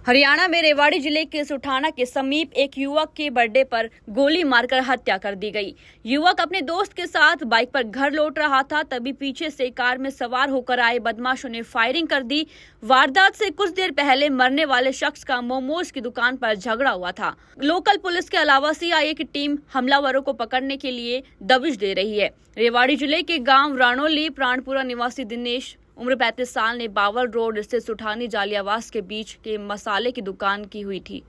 हरियाणा में रेवाड़ी जिले के सुठाना के समीप एक युवक के बर्थडे पर गोली मारकर हत्या कर दी गई। युवक अपने दोस्त के साथ बाइक पर घर लौट रहा था, तभी पीछे से कार में सवार होकर आए बदमाशों ने फायरिंग कर दी। वारदात से कुछ देर पहले मरने वाले शख्स का मोमोज की दुकान पर झगड़ा हुआ था। लोकल पुलिस के अलावा सीआईए की टीम हमलावरों को पकड़ने के लिए दबिश दे रही है। रेवाड़ी जिले के गाँव राणोली प्राणपुरा निवासी दिनेश उम्र 35 साल ने बावल रोड स्थित सुठानी जालियावास के बीच के मसाले की दुकान की हुई थी।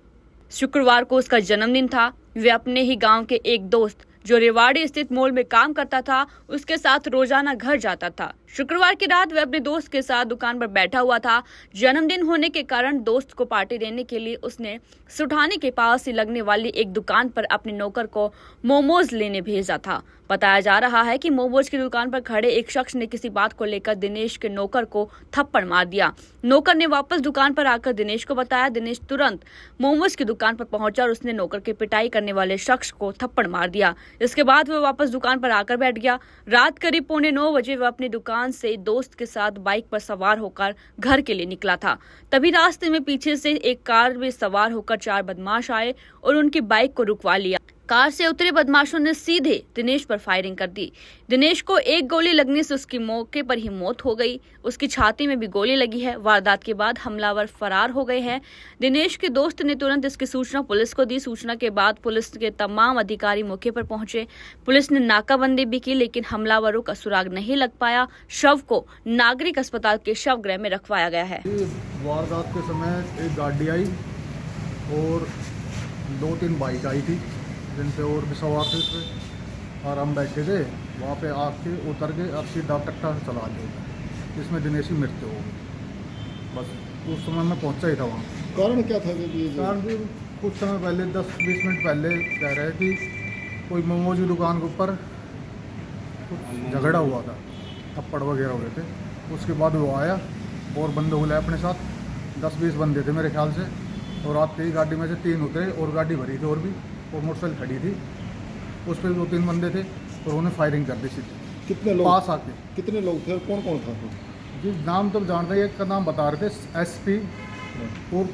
शुक्रवार को उसका जन्मदिन था। वे अपने ही गांव के एक दोस्त जो रेवाड़ी स्थित मॉल में काम करता था, उसके साथ रोजाना घर जाता था। शुक्रवार की रात वह अपने दोस्त के साथ दुकान पर बैठा हुआ था। जन्मदिन होने के कारण दोस्त को पार्टी देने के लिए उसने सुठानी के पास ही लगने वाली एक दुकान पर अपने नौकर को मोमोज लेने भेजा था। बताया जा रहा है कि मोमोज की दुकान पर खड़े एक शख्स ने किसी बात को लेकर दिनेश के नौकर को थप्पड़ मार दिया। नौकर ने वापस दुकान पर आकर दिनेश को बताया। दिनेश तुरंत मोमोज की दुकान पर पहुंचा और उसने नौकर की पिटाई करने वाले शख्स को थप्पड़ मार दिया। इसके बाद वह वापस दुकान पर आकर बैठ गया। रात करीब 8:45 बजे वह अपनी दुकान से दोस्त के साथ बाइक पर सवार होकर घर के लिए निकला था। तभी रास्ते में पीछे से एक कार में सवार होकर 4 बदमाश आए और उनकी बाइक को रुकवा लिया। कार से उतरे बदमाशों ने सीधे दिनेश पर फायरिंग कर दी। दिनेश को एक गोली लगने से उसकी मौके पर ही मौत हो गई। उसकी छाती में भी गोली लगी है। वारदात के बाद हमलावर फरार हो गए हैं। दिनेश के दोस्त ने तुरंत इसकी सूचना पुलिस को दी। सूचना के बाद पुलिस के तमाम अधिकारी मौके पर पहुंचे। पुलिस ने नाकाबंदी भी की, लेकिन हमलावरों का सुराग नहीं लग पाया। शव को नागरिक अस्पताल के शवगृह में रखवाया गया है। वारदात के समय एक गाड़ी आई और 2-3 बाइक आई थी, जिन पे और भी सवार थे उसमें, और हम बैठे थे वहाँ पे आके उतर के और सीधा टट्टा से चला गया, जिसमें दिनेश की मृत्यु हो गई। बस उस समय मैं पहुँचा ही था वहाँ। कारण क्या था? कारण कि कुछ समय पहले 10-20 मिनट पहले कह रहे हैं कि कोई मोमोज की दुकान के ऊपर कुछ झगड़ा हुआ था, थप्पड़ वगैरह हुए थे। उसके बाद वो आया और बंदे बुलाए अपने साथ, 10-20 बंदे थे मेरे ख्याल से, और आते ही गाड़ी में से 3 उतरे और गाड़ी भरी थी और भी, और मोटरसाइकिल खड़ी थी, उस पर 2-3 बंदे थे और उन्होंने फायरिंग कर दी सीधे। कितने लोग पास आके? कितने लोग थे और कौन कौन था? जी नाम तो जानते हैं, एक का नाम बता रहे थे SP और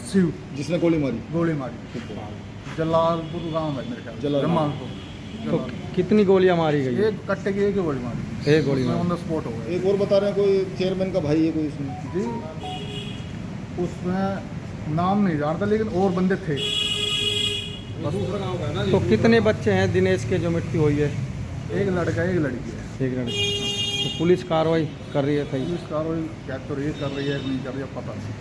शिव, जिसने गोली मारी। जलालपुर गांव है मेरे ख्याल, जमालपुर। तो कितनी गोलियां मारी गई? एक कट्टे की एक ही गोली मारी, एक गोली ऑन द स्पॉट हो गया। एक और बता रहे हैं कोई चेयरमैन का भाई है कोई इसमें? जी उसमें नाम नहीं जानता, लेकिन और बंदे थे। तो कितने बच्चे हैं दिनेश के जो मृत्यु हुई है? एक लड़का एक लड़की है। एक लड़की। तो पुलिस कार्रवाई कर रही है? पुलिस कार्रवाई क्या कर रही है, कर रही है नहीं कर रही है, पता नहीं।